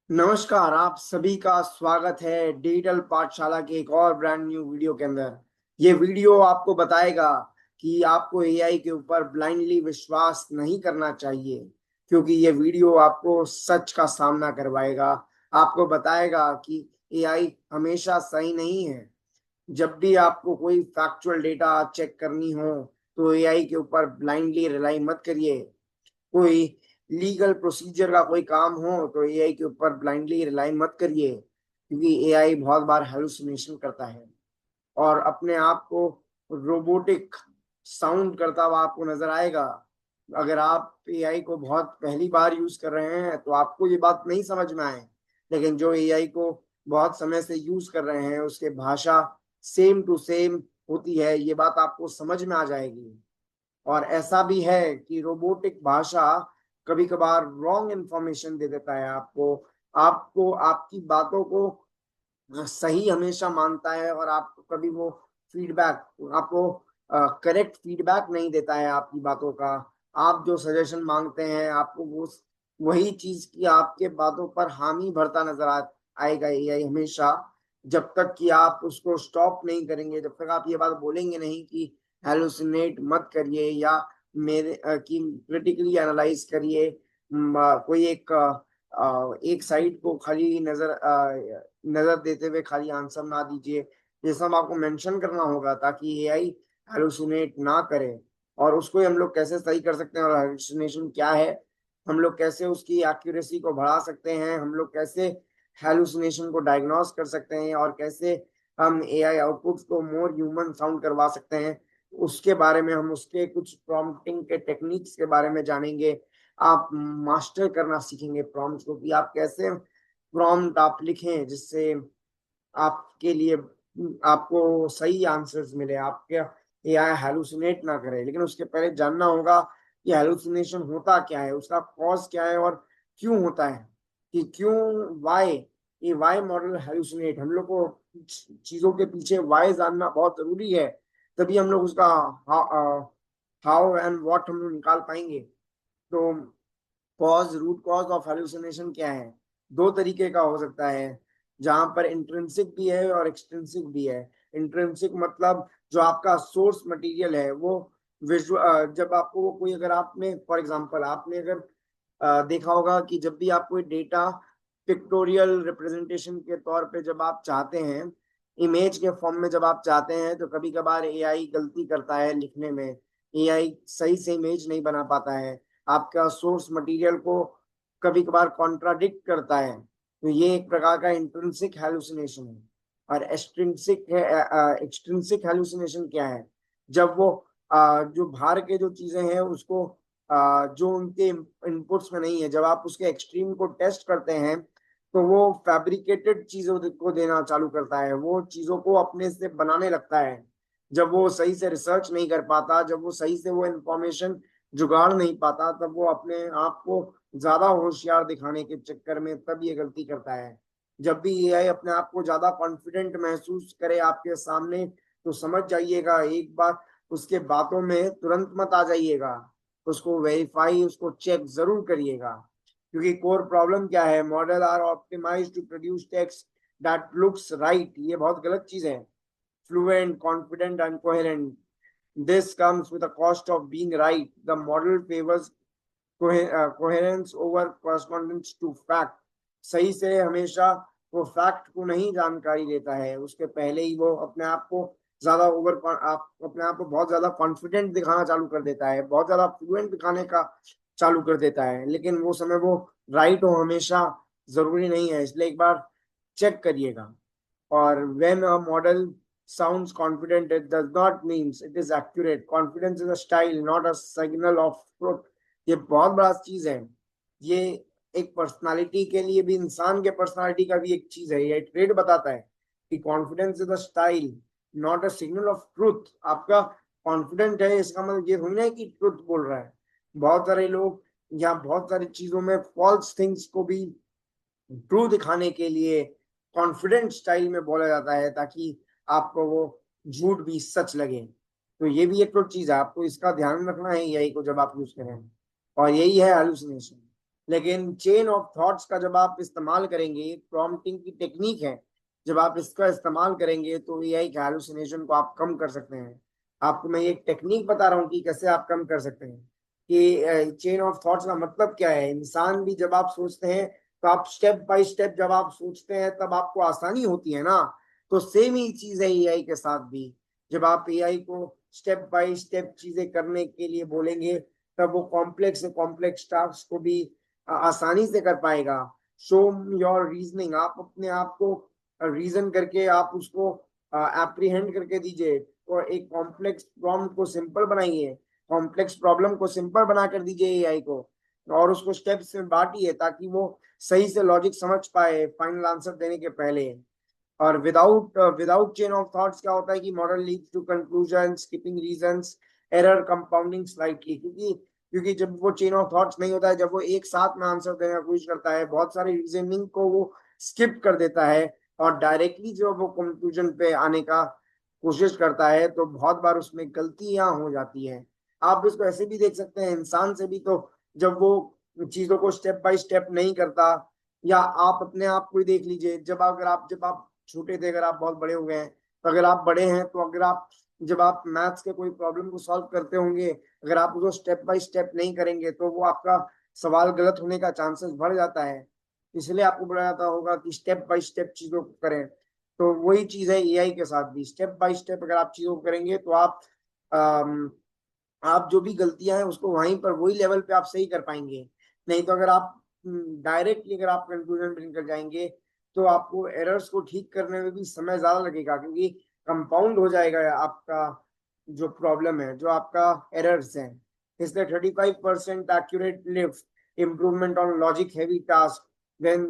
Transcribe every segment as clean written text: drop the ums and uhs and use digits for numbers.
नमस्कार। आप सभी का स्वागत है डिजिटल पाठशाला के एक और ब्रांड न्यू वीडियो के अंदर। ये वीडियो आपको बताएगा कि आपको एआई के ऊपर ब्लाइंडली विश्वास नहीं करना चाहिए, क्योंकि ये वीडियो आपको सच का सामना करवाएगा। आपको बताएगा कि एआई हमेशा सही नहीं है। जब भी आपको कोई फैक्चुअल डेटा चेक करनी हो तो एआई के ऊपर ब्लाइंडली रिलाई मत करिए। कोई लीगल प्रोसीजर का कोई काम हो तो एआई के ऊपर ब्लाइंडली रिलाई मत करिए, क्योंकि एआई बहुत बार हेलुसिनेशन करता है और अपने आप को रोबोटिक साउंड करता हुआ आपको नजर आएगा। अगर आप एआई को बहुत पहली बार यूज कर रहे हैं तो आपको ये बात नहीं समझ में आए, लेकिन जो एआई को बहुत समय से यूज कर रहे हैं उसके भाषा सेम टू सेम होती है, ये बात आपको समझ में आ जाएगी। और ऐसा भी है कि रोबोटिक भाषा कभी कभार रॉन्ग इंफॉर्मेशन दे देता है आपको। आपको आपकी बातों को सही हमेशा मानता है और आपको कभी वो फीडबैक आपको करेक्ट फीडबैक नहीं देता है आपकी बातों का। आप जो सजेशन मांगते हैं आपको वो वही चीज की आपके बातों पर हामी भरता नजर आएगा एआई हमेशा। जब तक कि आप उसको स्टॉप नहीं करेंगे, जब तक आप ये बात बोलेंगे नहीं कि हेलुसिनेट मत करिए या मेरे की क्रिटिकली एनालाइज करिए। कोई एक साइड को खाली नजर देते हुए खाली आंसर ना दीजिए। ये सब आपको मेंशन करना होगा ताकि एआई हेलुसिनेट ना करे। और उसको हम लोग कैसे सही कर सकते हैं और हेलुसिनेशन क्या है, हम लोग कैसे उसकी एक्यूरेसी को बढ़ा सकते हैं, हम लोग कैसे हेलुसिनेशन को डायग्नोस कर सकते हैं और कैसे हम एआई आउटपुट्स को मोर ह्यूमन साउंड करवा सकते हैं, उसके बारे में हम उसके कुछ प्रॉम्प्टिंग के टेक्निक्स के बारे में जानेंगे। आप मास्टर करना सीखेंगे प्रॉम्प्ट्स को कि आप कैसे प्रॉम्प्ट आप लिखें जिससे आपके लिए आपको सही आंसर्स मिले, आपके एआई हेलुसिनेट ना करे। लेकिन उसके पहले जानना होगा कि हेलुसिनेशन होता क्या है, उसका कॉज क्या है और क्यों होता है। कि क्यों, वाई, ये वाई मॉडल हेलुसिनेट, हम लोग को चीजों के पीछे वाई जानना बहुत जरूरी है। तभी हम लोग उसका हाउ एंड व्हाट हम लोग निकाल पाएंगे। तो रूट कॉज ऑफ हेलुसिनेशन क्या है? दो तरीके का हो सकता है, जहां पर इंट्रिंसिक भी है और एक्सट्रिंसिक भी है। इंट्रिंसिक मतलब जो आपका सोर्स मटेरियल है वो विजुअल, जब आपको वो कोई, अगर आपने फॉर एग्जांपल आपने अगर देखा होगा कि जब भी आप कोई डेटा पिक्टोरियल रिप्रेजेंटेशन के तौर पे जब आप चाहते हैं, इमेज के फॉर्म में जब आप चाहते हैं, तो कभी कभार एआई गलती करता है लिखने में। एआई सही से इमेज नहीं बना पाता है, आपका सोर्स मटेरियल को कभी कभार कॉन्ट्राडिक्ट करता है। तो ये एक प्रकार का इंट्रिंसिक हेलुसिनेशन है। और एक्सट्रिंसिक है, एक्सट्रिंसिक हेलुसिनेशन क्या है? जब वो जो बाहर के जो चीजें हैं उसको जो उनके इनपुट्स में नहीं है, जब आप उसके एक्सट्रीम को टेस्ट करते हैं तो वो फैब्रिकेटेड चीजों को देना चालू करता है, वो चीजों को अपने से बनाने लगता है। जब वो सही से रिसर्च नहीं कर पाता, जब वो सही से वो इंफॉर्मेशन जुगाड़ नहीं पाता, तब वो अपने आप को ज्यादा होशियार दिखाने के चक्कर में तब ये गलती करता है। जब भी एआई अपने आप को ज्यादा कॉन्फिडेंट महसूस करे आपके सामने, तो समझ जाइएगा एक बार, उसके बातों में तुरंत मत आ जाइएगा, उसको वेरीफाई, उसको चेक जरूर करिएगा। क्योंकि कोर प्रॉब्लम क्या है? Model are optimize to produce text that looks right, ये बहुत गलत चीज है। Fluent, confident and coherent, this comes with a cost of being right. The model favors coherence over correspondence to fact. सही से हमेशा वो फैक्ट को नहीं जानकारी देता है, उसके पहले ही वो अपने आप को ज्यादा आप अपने आप को बहुत ज्यादा कॉन्फिडेंट दिखाना चालू कर देता है, बहुत ज्यादा फ्लुएंट दिखाने का चालू कर देता है। लेकिन वो समय वो राइट हो हमेशा जरूरी नहीं है, इसलिए एक बार चेक करिएगा। or when a model sounds confident, it does not means it is accurate. Confidence is a style, not a signal of truth. ये बहुत बड़ा चीज है। ये एक पर्सनालिटी के लिए भी, इंसान के पर्सनालिटी का भी एक चीज है, ये ट्रेड बताता है कि confidence is a style, not a signal of truth. आपका कॉन्फिडेंट है इसका मतलब ये थोड़ी ना है कि ट्रुथ बोल रहा है। बहुत सारे लोग यहाँ बहुत सारी चीजों में फॉल्स थिंग्स को भी ट्रू दिखाने के लिए कॉन्फिडेंट स्टाइल में बोला जाता है, ताकि आपको वो झूठ भी सच लगे। तो ये भी एक तो चीज है, आपको इसका ध्यान रखना है यही को जब आप यूज करें। और यही है हेलुसिनेशन। लेकिन चेन ऑफ थॉट्स का जब आप इस्तेमाल करेंगे, प्रॉम्प्टिंग की टेक्निक है, जब आप इसका इस्तेमाल करेंगे तो एआई के हैलुसिनेशन को आप कम कर सकते हैं। आपको मैं ये टेक्निक बता रहा हूँ कि कैसे आप कम कर सकते हैं। कि चेन ऑफ थॉट्स का मतलब क्या है, इंसान भी जब आप सोचते हैं तो आप स्टेप बाय स्टेप जब आप सोचते हैं तब आपको आसानी होती है ना। तो सेम ही चीज है एआई के साथ भी। जब आप एआई को स्टेप बाय स्टेप चीजें करने के लिए बोलेंगे तब वो कॉम्प्लेक्स से कॉम्प्लेक्स टास्क को भी आसानी से कर पाएगा। शो योर रीजनिंग, आप अपने आप को रीजन करके आप उसको एप्रीहेंड करके दीजिए, और एक कॉम्प्लेक्स प्रॉब्लम को सिंपल बनाइए, कॉम्प्लेक्स प्रॉब्लम को सिंपल बना कर दीजिए एआई को, और उसको स्टेप्स में बांटिए ताकि वो सही से लॉजिक समझ पाए फाइनल आंसर देने के पहले। और विदाउट चेन ऑफ थॉट्स क्या होता है कि model leads to conclusion, skipping reasons, error compounding slightly. क्योंकि क्योंकि जब वो चेन ऑफ थॉट्स नहीं होता है, जब वो एक साथ में आंसर देने की कोशिश करता है, बहुत सारे रीजनिंग को वो स्किप कर देता है और डायरेक्टली जो वो कंक्लूजन पे आने का कोशिश करता है, तो बहुत बार उसमें गलतियां हो जाती है। आप इसको ऐसे भी देख सकते हैं, इंसान से भी तो जब वो चीजों को स्टेप बाय स्टेप नहीं करता, या आप अपने आप को ही देख लीजिए, जब आप छोटे थे, अगर आप बहुत बड़े हो गए हैं, तो अगर आप बड़े हैं तो अगर आप जब आप मैथ्स के कोई प्रॉब्लम को सॉल्व करते होंगे, अगर आप उसको स्टेप बाय स्टेप नहीं करेंगे तो वो आपका सवाल गलत होने का चांसेस बढ़ जाता है। इसलिए आपको बोला जाता होगा कि स्टेप बाय स्टेप चीजों को करें। तो वही चीज है एआई के साथ भी, स्टेप बाय स्टेप अगर आप चीजों को करेंगे तो अम, आप जो भी गलतियां हैं उसको वहीं पर वही लेवल पे आप सही कर पाएंगे। नहीं तो अगर आप डायरेक्टली अगर आप कंक्लूजन पे निकल जाएंगे तो आपको एरर्स को ठीक करने में भी समय ज्यादा लगेगा, क्योंकि कंपाउंड हो जाएगा आपका जो प्रॉब्लम है, जो आपका एरर्स है। इसलिए 35% accurate lift improvement on logic heavy task when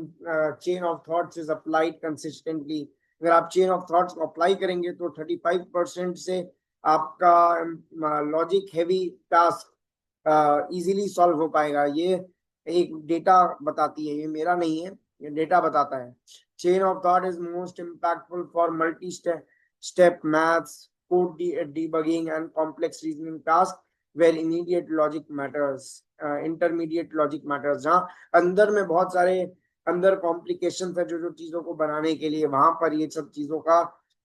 chain of thoughts is applied consistently. अगर आप चेन ऑफ थॉट्स को अप्लाई करेंगे तो 35% से आपका logic heavy task easily solve हो पाएगा। ये एक डेटा बताती है, ये मेरा नहीं है, ये डेटा बताता है। Chain of thought is most impactful for multi step maths, code debugging and complex reasoning tasks where immediate logic matters, intermediate logic matters। जहाँ अंदर में बहुत सारे अंदर कॉम्प्लिकेशन है जो जो चीजों को बनाने के लिए, वहां पर ये सब चीजों का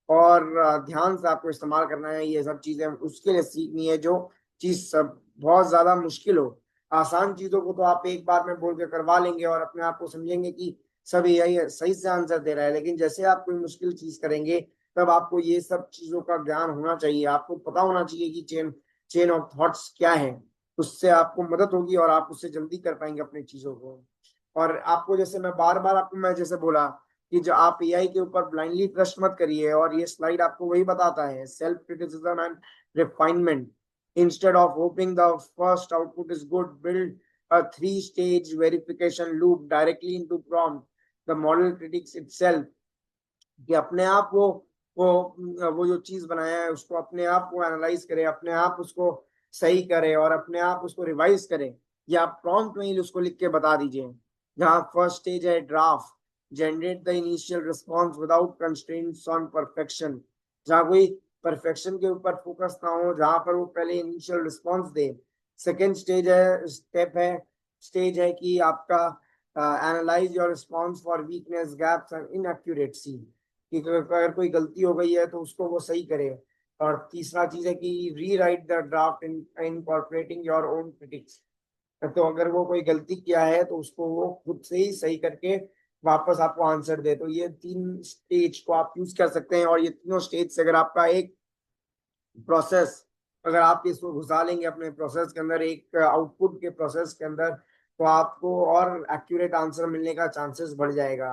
और ध्यान से आपको इस्तेमाल करना है। ये सब चीजें उसके लिए सीखनी है जो चीज सब बहुत ज्यादा मुश्किल हो। आसान चीजों को तो आप एक बार में बोल के करवा लेंगे और अपने आप को समझेंगे कि सब यही सही से आंसर दे रहा है, लेकिन जैसे आप कोई मुश्किल चीज करेंगे तब आपको ये सब चीजों का ज्ञान होना चाहिए, आपको पता होना चाहिए कि चेन चेन ऑफ थॉट्स क्या है। उससे आपको मदद होगी और आप उससे जल्दी कर पाएंगे अपनी चीजों को। और आपको जैसे मैं बार बार आपको मैं जैसे बोला कि जो आप एआई के ऊपर ब्लाइंडली ट्रस्ट मत करिए, और ये स्लाइड आपको वही बताता है, self criticism and refinement. Instead of hopping the first output is good, build a three-stage verification loop directly into prompt. The model critiques itself, कि अपने आप वो जो चीज बनाया है उसको अपने आप को एनालाइज करे, अपने आप उसको सही करे और अपने आप उसको रिवाइज करे, या आप प्रॉम्प्ट में ही उसको लिख के बता दीजिए। जहाँ फर्स्ट स्टेज है draft, generate the initial response without constraints on perfection. जहाँ कोई परफेक्शन के ऊपर फोकस ना हो, जहाँ पर वो पहले इनिशियल रिस्पॉन्स दे। सेकेंड स्टेज है कि आपका analyse your response for weakness, gaps and inaccuracy, कि अगर कोई गलती हो गई है तो उसको वो सही करे। और तीसरा चीज है कि री right the draft in incorporating your own critics. तो अगर वो कोई गलती किया है तो उसको वो खुद से ही सही करके वापस आपको आंसर दे। तो ये तीन स्टेज को आप यूज कर सकते हैं, और ये तीनों स्टेज से अगर आपका एक प्रोसेस, अगर आप इसको घुसा लेंगे अपने प्रोसेस के अंदर, एक आउटपुट के प्रोसेस के अंदर, तो आपको और एक्यूरेट आंसर मिलने का चांसेस बढ़ जाएगा।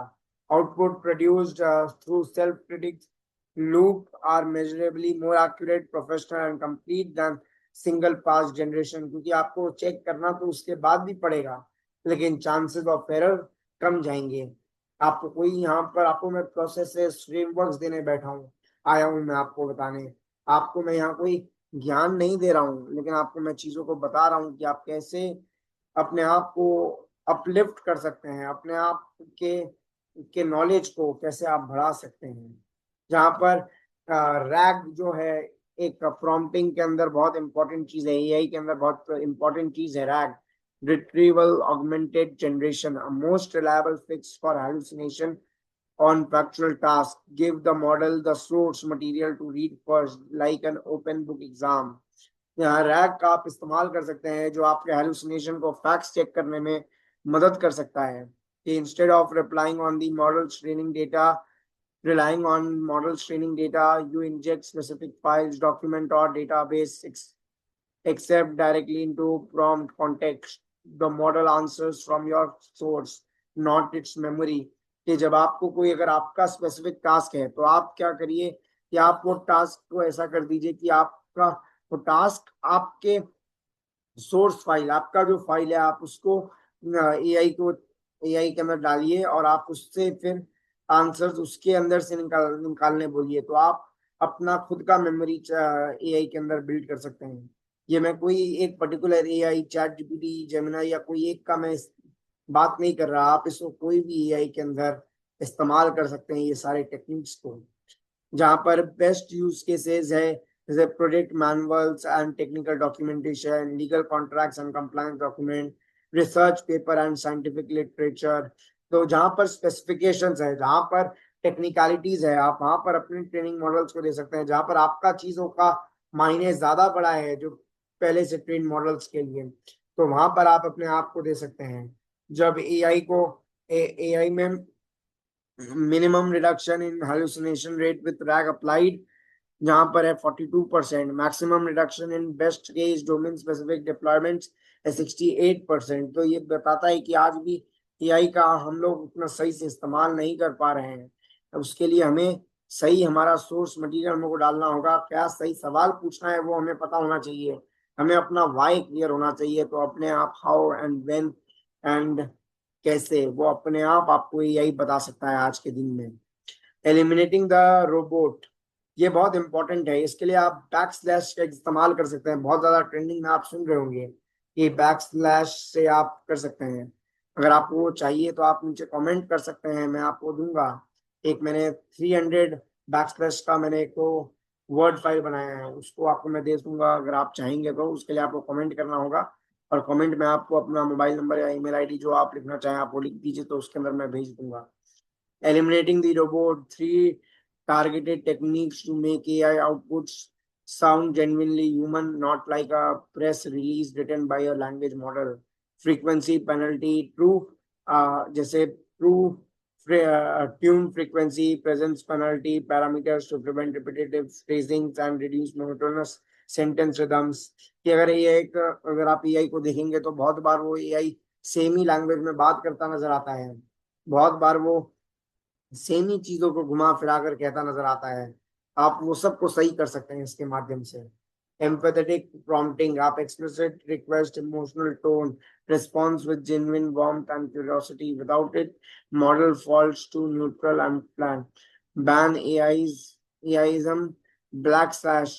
Output produced through self critics loop are measurably more accurate, professional and complete then single pass generation. क्योंकि आपको चेक करना तो उसके बाद भी पड़ेगा, लेकिन चांसेस ऑफ एरर कम जाएंगे। आपको कोई यहाँ पर आपको मैं प्रोसेस फ्रेमवर्क्स देने बैठा हूँ, आया हूँ मैं आपको बताने। आपको मैं यहाँ कोई ज्ञान नहीं दे रहा हूँ, लेकिन आपको मैं चीजों को बता रहा हूँ कि आप कैसे अपने आप को अपलिफ्ट कर सकते हैं, अपने आप के नॉलेज को कैसे आप बढ़ा सकते हैं। जहाँ पर रैग जो है, एक प्रॉम्प्टिंग के अंदर बहुत इंपॉर्टेंट चीज है, एआई के अंदर बहुत इंपॉर्टेंट चीज है rag. retrieval augmented generation, a most reliable fix for hallucination on factual tasks. Give the model the source material to read first, like an open book exam. यहाँ रैग का आप इस्तेमाल कर सकते हैं जो आपके हेलुसिनेशन को फैक्ट्स चेक करने में मदद कर सकता है कि instead of replying on the models training data relying on models training data, you inject specific files, document or database except directly into prompt context. The model answers from your source, not its memory. कि जब आपको कोई अगर आपका specific task है तो आप क्या करिए कि आप वो टास्क को ऐसा कर दीजिए कि आपका वो टास्क आपके सोर्स फाइल, आपका जो फाइल है आप उसको एआई के अंदर डालिए और आप उससे फिर आंसर्स उसके अंदर से निकालने बोलिए, तो आप अपना खुद का मेमोरी एआई के अंदर बिल्ड कर सकते हैं। ये मैं कोई एक particular AI, chat GPT, Gemini या कोई एक का मैं बात नहीं कर रहा, आप इसको कोई भी एआई के अंदर इस्तेमाल कर सकते हैं ये सारे टेक्निक्स को। जहाँ पर बेस्ट यूज केसेस है जैसे project manuals and technical documentation, legal contracts and compliance document, research paper and scientific literature. तो जहाँ पर स्पेसिफिकेशंस है, जहाँ पर टेक्निकलिटीज है, आप वहाँ पर अपने ट्रेनिंग मॉडल्स को दे सकते हैं। जहाँ पर आपका चीजों का मायने ज्यादा बड़ा है जो पहले से ट्रेन मॉडल्स के लिए, तो वहां पर आप अपने आप को दे सकते हैं। जब एआई को एआई में minimum reduction in hallucination rate with rag applied जहां पर है 42%, maximum reduction in best case domain specific deployments है 68%। तो ये बताता है कि आज भी एआई का हम लोग उतना सही से इस्तेमाल नहीं कर पा रहे हैं। उसके लिए हमें सही हमारा सोर्स मटेरियल हमको डालना होगा, क्या सही सवाल पूछना है वो हमें पता होना चाहिए, हमें अपना वाई क्लियर होना चाहिए। तो अपने आप हाउ एंड व्हेन एंड कैसे वो अपने आप आपको एआई बता सकता है आज के दिन में। एलिमिनेटिंग द रोबोट, ये बहुत इंपॉर्टेंट है। इसके लिए आप बैक स्लैश का इस्तेमाल कर सकते हैं। बहुत ज्यादा ट्रेंडिंग में आप सुन रहे होंगे कि बैक स्लैश से आप कर सकते हैं। अगर आपको वो चाहिए तो आप नीचे कमेंट कर सकते हैं, मैं आपको दूंगा। एक मैंने 300 बैक स्लैश का मैंने एक तो वर्ड फाइल बनाया है, उसको आपको मैं दे दूंगा। अगर आप चाहेंगे तो उसके लिए आपको कमेंट करना होगा और कमेंट में आपको अपना मोबाइल नंबर या ईमेल आईडी जो आप लिखना चाहें आप वो लिख दीजिए, तो उसके अंदर मैं भेज दूंगा। Eliminating the robot, three targeted techniques to make AI outputs sound genuinely human, not like a press release written by a language model. Frequency penalty, true, जैसे true tune frequency, presence penalty, parameters to prevent repetitive phrasings and reduce monotonous sentence rhythms। कि अगर ये एक अगर आप AI को देखेंगे तो बहुत बार वो एआई सेम ही लैंग्वेज में बात करता नजर आता है, बहुत बार वो सेम ही चीजों को घुमा फिरा कर कहता नजर आता है। आप वो सबको सही कर सकते हैं इसके माध्यम से। एम्पैथेटिक प्रॉम्प्टिंग, आप explicit request, emotional tone, response with genuine warmth and curiosity, without it model falls to neutral and plan. Ban AIism, back slash,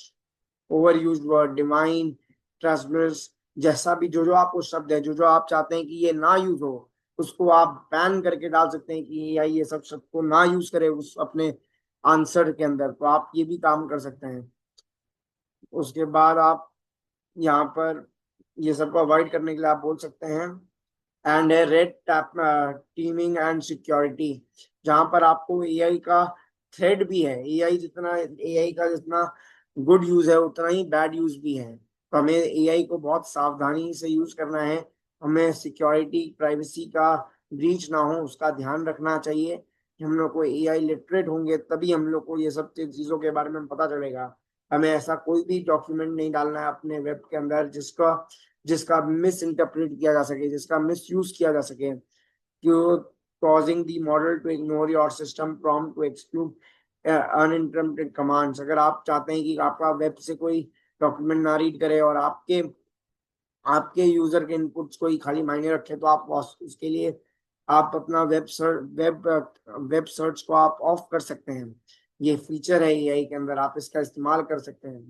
over used word, divine, trustless, जैसा भी जो जो आपको शब्द है जो जो आप चाहते हैं कि ये ना यूज हो उसको आप बैन करके डाल सकते हैं कि या ये सब शब्द को ना यूज करे उस अपने आंसर के अंदर, तो आप ये भी काम कर सकते हैं। उसके बाद आप यहाँ पर ये सबको अवॉइड करने के लिए आप बोल सकते हैं and red tap teeming and security, जहां पर आपको एआई का थ्रेड भी है। एआई का जितना गुड यूज है उतना ही बैड यूज भी है, तो हमें एआई को बहुत सावधानी से यूज करना है। हमें सिक्योरिटी प्राइवेसी का ब्रीच ना हो उसका ध्यान रखना चाहिए कि हम लोग को एआई लिटरेट होंगे तभी हम लोग को ये सब चीजों के बारे में पता चलेगा। हमें ऐसा कोई भी डॉक्यूमेंट नहीं डालना है अपने वेब के अंदर जिसका जिसका मिस इंटरप्रेट किया जा सके, जिसका मिस यूज किया जा सके, causing the model to ignore your system prompt to exclude uninterrupted commands। अगर आप चाहते हैं कि आपका वेब से कोई डॉक्यूमेंट ना रीड करे और आपके आपके यूजर के इनपुट्स को ही खाली मायने रखे, तो आप उसके लिए आप अपना वेब सर्च को आप ऑफ कर सकते हैं। ये फीचर है एआई के अंदर, आप इसका इस्तेमाल कर सकते हैं।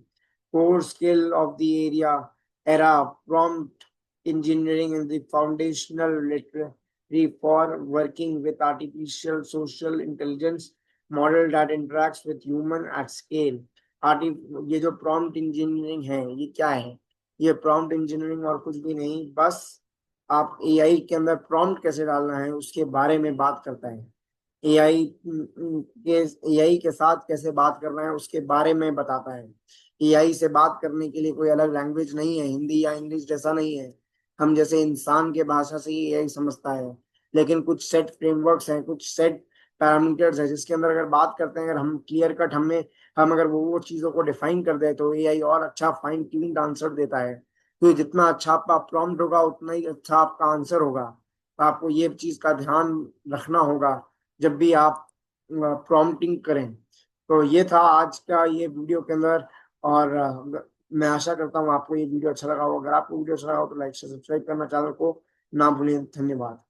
Core skill of the era prompt engineering is the foundational literary for working with artificial social intelligence model that interacts with human at scale। ये जो prompt engineering है ये क्या है? ये prompt engineering और कुछ भी नहीं, बस आप एआई के अंदर प्रॉम्प्ट कैसे डालना है उसके बारे में बात करता है। एआई के एआई के साथ कैसे बात करना है उसके बारे में बताता है। एआई से बात करने के लिए कोई अलग लैंग्वेज नहीं है, हिंदी या इंग्लिश जैसा नहीं है। हम जैसे इंसान के भाषा से ही एआई समझता है, लेकिन कुछ सेट फ्रेमवर्क्स हैं, कुछ सेट पैरामीटर्स है जिसके अंदर अगर बात करते हैं, अगर हम क्लियर कट हम अगर वो चीजों को डिफाइन कर दे तो एआई और अच्छा फाइन ट्यून्ड आंसर देता है। तो जितना अच्छा आपका प्रॉम्प्ट होगा उतना ही अच्छा आपका आंसर होगा। तो आपको ये चीज का ध्यान रखना होगा जब भी आप प्रॉम्प्टिंग करें। तो ये था आज का ये वीडियो के अंदर। और मैं आशा करता हूँ आपको ये वीडियो अच्छा लगा हो। अगर आपको वीडियो अच्छा लगा हो तो लाइक से सब्सक्राइब करना चैनल को ना भूलें। धन्यवाद।